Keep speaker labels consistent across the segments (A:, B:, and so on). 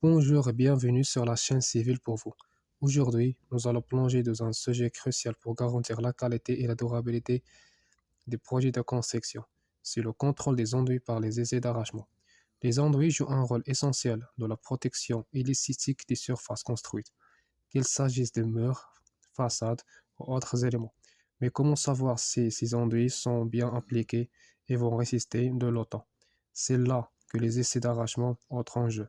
A: Bonjour et bienvenue sur la chaîne Civile pour vous. Aujourd'hui, nous allons plonger dans un sujet crucial pour garantir la qualité et la durabilité des projets de construction. C'est le contrôle des enduits par les essais d'arrachement. Les enduits jouent un rôle essentiel dans la protection illicite des surfaces construites, qu'il s'agisse de murs, façades ou autres éléments. Mais comment savoir si ces enduits sont bien appliqués et vont résister de longtemps? C'est là que les essais d'arrachement entrent en jeu.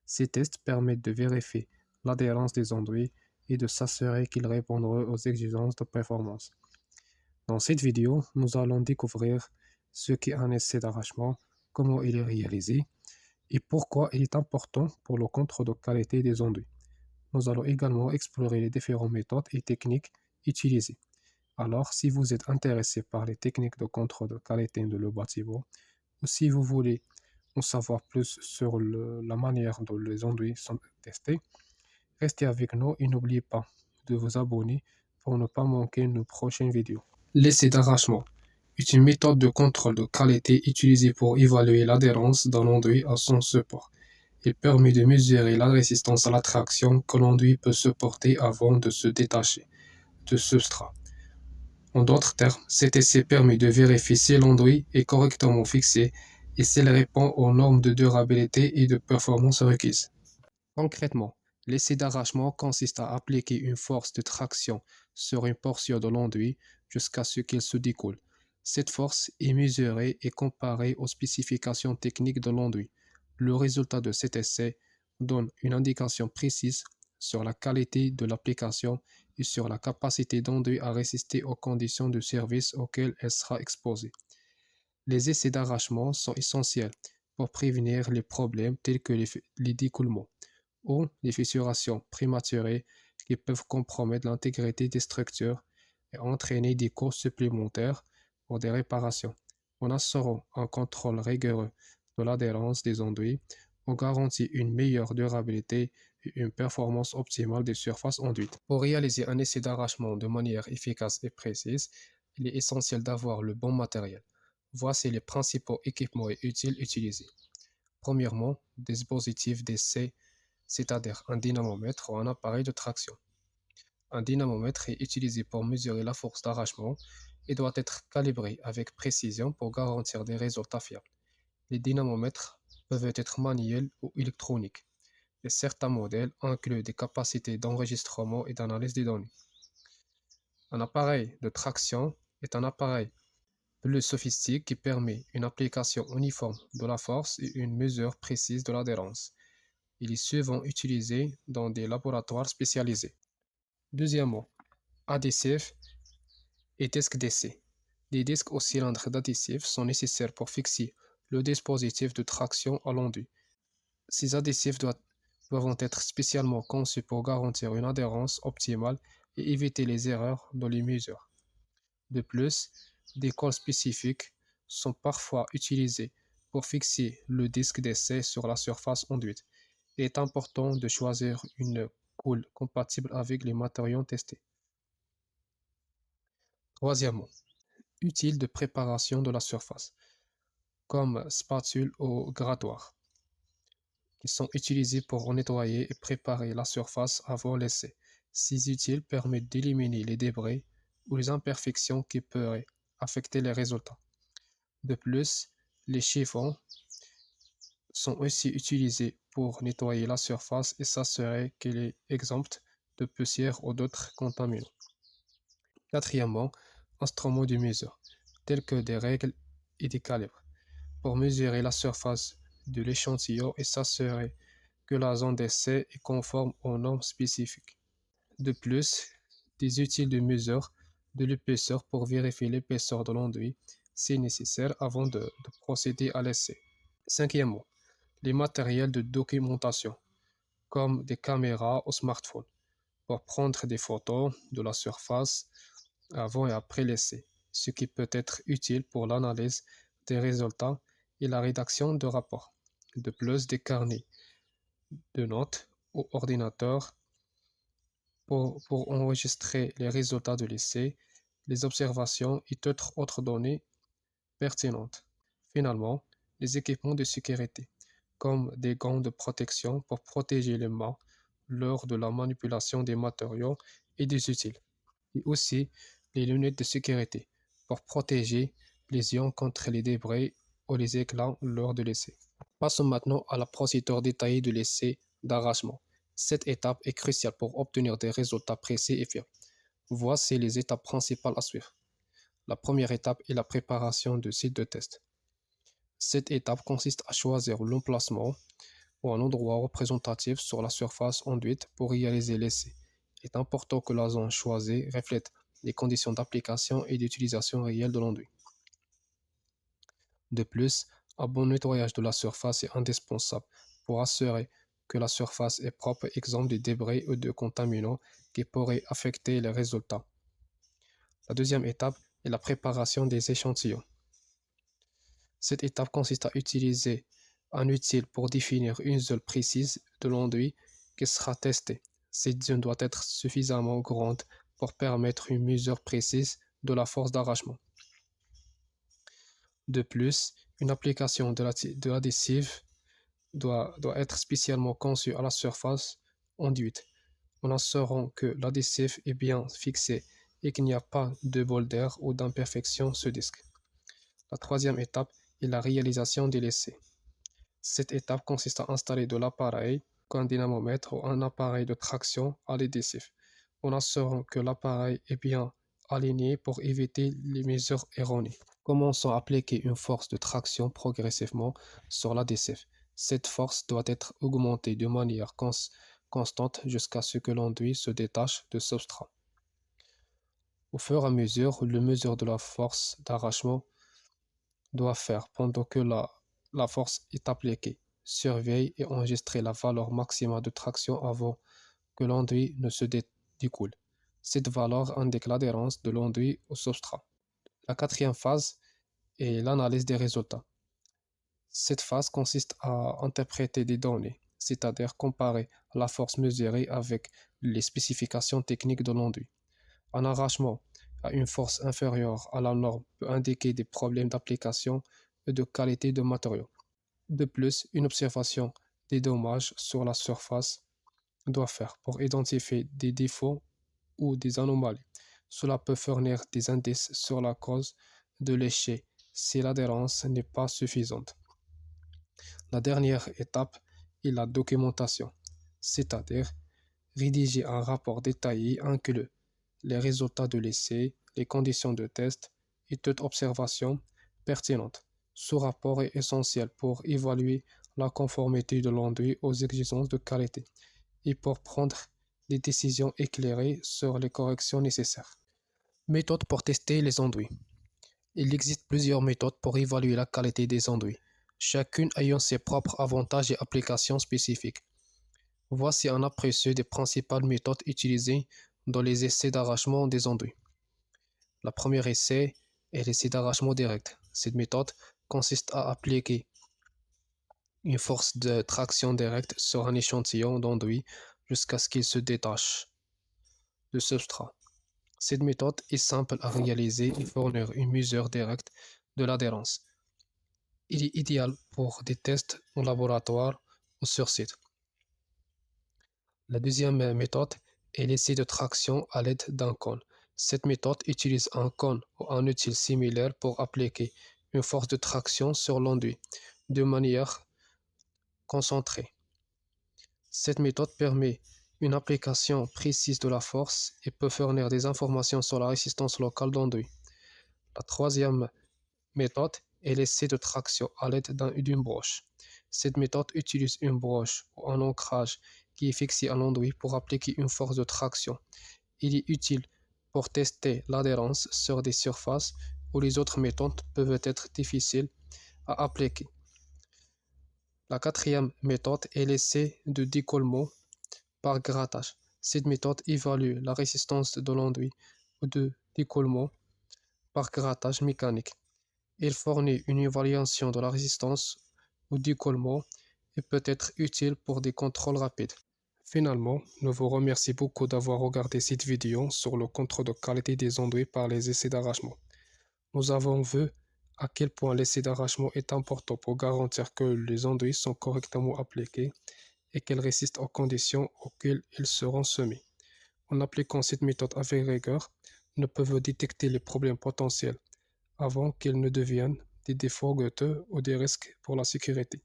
A: Ces tests permettent de vérifier l'adhérence des enduits et de s'assurer qu'ils répondent aux exigences de performance. Dans cette vidéo, nous allons découvrir ce qu'est un essai d'arrachement, comment il est réalisé et pourquoi il est important pour le contrôle de qualité des enduits. Nous allons également explorer les différentes méthodes et techniques utilisées. Alors, si vous êtes intéressé par les techniques de contrôle de qualité de le bâtiment, ou si vous voulez en savoir plus sur la manière dont les enduits sont testés, restez avec nous et n'oubliez pas de vous abonner pour ne pas manquer nos prochaines vidéos. L'essai d'arrachement est une méthode de contrôle de qualité utilisée pour évaluer l'adhérence d'un enduit à son support. Il permet de mesurer la résistance à la traction que l'enduit peut supporter avant de se détacher du substrat. En d'autres termes, cet essai permet de vérifier si l'enduit est correctement fixé et s'il répond aux normes de durabilité et de performance requises. Concrètement, l'essai d'arrachement consiste à appliquer une force de traction sur une portion de l'enduit jusqu'à ce qu'il se découle. Cette force est mesurée et comparée aux spécifications techniques de l'enduit. Le résultat de cet essai donne une indication précise sur la qualité de l'application et sur la capacité d'enduit à résister aux conditions de service auxquelles elle sera exposée. Les essais d'arrachement sont essentiels pour prévenir les problèmes tels que les découlements ou les fissurations prématurées qui peuvent compromettre l'intégrité des structures et entraîner des coûts supplémentaires pour des réparations. En assurant un contrôle rigoureux de l'adhérence des enduits, on garantit une meilleure durabilité et une performance optimale des surfaces enduites. Pour réaliser un essai d'arrachement de manière efficace et précise, il est essentiel d'avoir le bon matériel. Voici les principaux équipements et outils utilisés. Premièrement, des dispositifs d'essai, c'est-à-dire un dynamomètre ou un appareil de traction. Un dynamomètre est utilisé pour mesurer la force d'arrachement et doit être calibré avec précision pour garantir des résultats fiables. Les dynamomètres peuvent être manuels ou électroniques, et certains modèles incluent des capacités d'enregistrement et d'analyse des données. Un appareil de traction est un appareil plus sophistiqué qui permet une application uniforme de la force et une mesure précise de l'adhérence. Il est souvent utilisé dans des laboratoires spécialisés. Deuxièmement, adhésifs et disques d'essai. Les disques ou cylindres d'adhésif sont nécessaires pour fixer le dispositif de traction à l'enduit. Ces adhésifs doivent être spécialement conçus pour garantir une adhérence optimale et éviter les erreurs dans les mesures. De plus, des cols spécifiques sont parfois utilisés pour fixer le disque d'essai sur la surface enduite. Il est important de choisir une colle compatible avec les matériaux testés. Troisièmement, utile de préparation de la surface, comme spatule ou grattoir, qui sont utilisés pour nettoyer et préparer la surface avant l'essai. Ces utiles permettent d'éliminer les débris ou les imperfections qui pourraient affecter les résultats. De plus, les chiffons sont aussi utilisés pour nettoyer la surface et s'assurer qu'elle est exempte de poussière ou d'autres contaminants. Quatrièmement, instruments de mesure, tels que des règles et des calibres, pour mesurer la surface de l'échantillon et s'assurer que la zone d'essai est conforme aux normes spécifiques. De plus, des outils de mesure de l'épaisseur pour vérifier l'épaisseur de l'enduit si nécessaire avant de procéder à l'essai. Cinquièmement, les matériels de documentation, comme des caméras ou smartphones, pour prendre des photos de la surface avant et après l'essai, ce qui peut être utile pour l'analyse des résultats et la rédaction de rapports. De plus, des carnets de notes ou ordinateurs pour enregistrer les résultats de l'essai, les observations et toutes autres données pertinentes. Finalement, les équipements de sécurité. comme des gants de protection pour protéger les mains lors de la manipulation des matériaux et des outils, et aussi les lunettes de sécurité pour protéger les yeux contre les débris ou les éclats lors de l'essai. Passons maintenant à la procédure détaillée de l'essai d'arrachement. Cette étape est cruciale pour obtenir des résultats précis et fiables. Voici les étapes principales à suivre. La première étape est la préparation du site de test. Cette étape consiste à choisir l'emplacement ou un endroit représentatif sur la surface enduite pour réaliser l'essai. Il est important que la zone choisie reflète les conditions d'application et d'utilisation réelles de l'enduit. De plus, un bon nettoyage de la surface est indispensable pour assurer que la surface est propre et exempte de débris ou de contaminants qui pourraient affecter les résultats. La deuxième étape est la préparation des échantillons. Cette étape consiste à utiliser un outil pour définir une zone précise de l'enduit qui sera testée. Cette zone doit être suffisamment grande pour permettre une mesure précise de la force d'arrachement. De plus, une application de l'adhésif doit être spécialement conçue à la surface enduite, en assurant que l'adhésif est bien fixé et qu'il n'y a pas de bol d'air ou d'imperfection sur disque. La troisième étape est la réalisation de l'essai. Cette étape consiste à installer de l'appareil, comme un dynamomètre ou un appareil de traction à l'adhésif, en assurant que l'appareil est bien aligné pour éviter les mesures erronées. Commençons à appliquer une force de traction progressivement sur l'adhésif. Cette force doit être augmentée de manière constante jusqu'à ce que l'enduit se détache du substrat. Au fur et à mesure, le mesure de la force d'arrachement doit faire pendant que la force est appliquée. Surveille et enregistre la valeur maximale de traction avant que l'enduit ne se découle. Cette valeur indique l'adhérence de l'enduit au substrat. La quatrième phase est l'analyse des résultats. Cette phase consiste à interpréter des données, c'est-à-dire comparer la force mesurée avec les spécifications techniques de l'enduit. Un arrachement à une force inférieure à la norme peut indiquer des problèmes d'application et de qualité de matériaux. De plus, une observation des dommages sur la surface doit faire pour identifier des défauts ou des anomalies. Cela peut fournir des indices sur la cause de l'échec si l'adhérence n'est pas suffisante. La dernière étape est la documentation, c'est-à-dire rédiger un rapport détaillé incluant les résultats de l'essai, les conditions de test et toute observation pertinente. Ce rapport est essentiel pour évaluer la conformité de l'enduit aux exigences de qualité et pour prendre des décisions éclairées sur les corrections nécessaires. Méthode pour tester les enduits. Il existe plusieurs méthodes pour évaluer la qualité des enduits, chacune ayant ses propres avantages et applications spécifiques. Voici un aperçu des principales méthodes utilisées dans les essais d'arrachement des enduits. La première essai est l'essai d'arrachement direct. Cette méthode consiste à appliquer une force de traction directe sur un échantillon d'enduit jusqu'à ce qu'il se détache du substrat. Cette méthode est simple à réaliser et fournir une mesure directe de l'adhérence. Il est idéal pour des tests en laboratoire ou sur site. La deuxième méthode est l'essai de traction à l'aide d'un cône. Cette méthode utilise un cône ou un outil similaire pour appliquer une force de traction sur l'enduit de manière concentrée. Cette méthode permet une application précise de la force et peut fournir des informations sur la résistance locale d'enduit. La troisième méthode est l'essai de traction à l'aide d'une broche. Cette méthode utilise une broche ou un ancrage qui est fixé à l'enduit pour appliquer une force de traction. Il est utile pour tester l'adhérence sur des surfaces où les autres méthodes peuvent être difficiles à appliquer. La quatrième méthode est l'essai de décollement par grattage. Cette méthode évalue la résistance de l'enduit ou de décollement par grattage mécanique. Il fournit une évaluation de la résistance au décollement et peut être utile pour des contrôles rapides. Finalement, nous vous remercions beaucoup d'avoir regardé cette vidéo sur le contrôle de qualité des enduits par les essais d'arrachement. Nous avons vu À quel point l'essai d'arrachement est important pour garantir que les enduits sont correctement appliqués et qu'elles résistent aux conditions auxquelles ils seront semés. En appliquant cette méthode avec rigueur, nous pouvons détecter les problèmes potentiels avant qu'ils ne deviennent des défauts coûteux ou des risques pour la sécurité.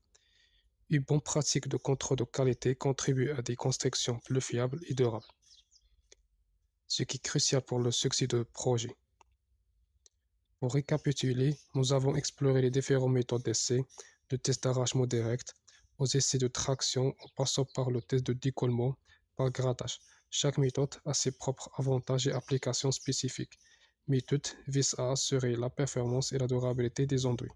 A: Une bonne pratique de contrôle de qualité contribue à des constructions plus fiables et durables, ce qui est crucial pour le succès de projet. Pour récapituler, nous avons exploré les différentes méthodes d'essai, de test d'arrachement direct, aux essais de traction en passant par le test de décollement par grattage. Chaque méthode a ses propres avantages et applications spécifiques, mais toutes visent à assurer la performance et la durabilité des enduits.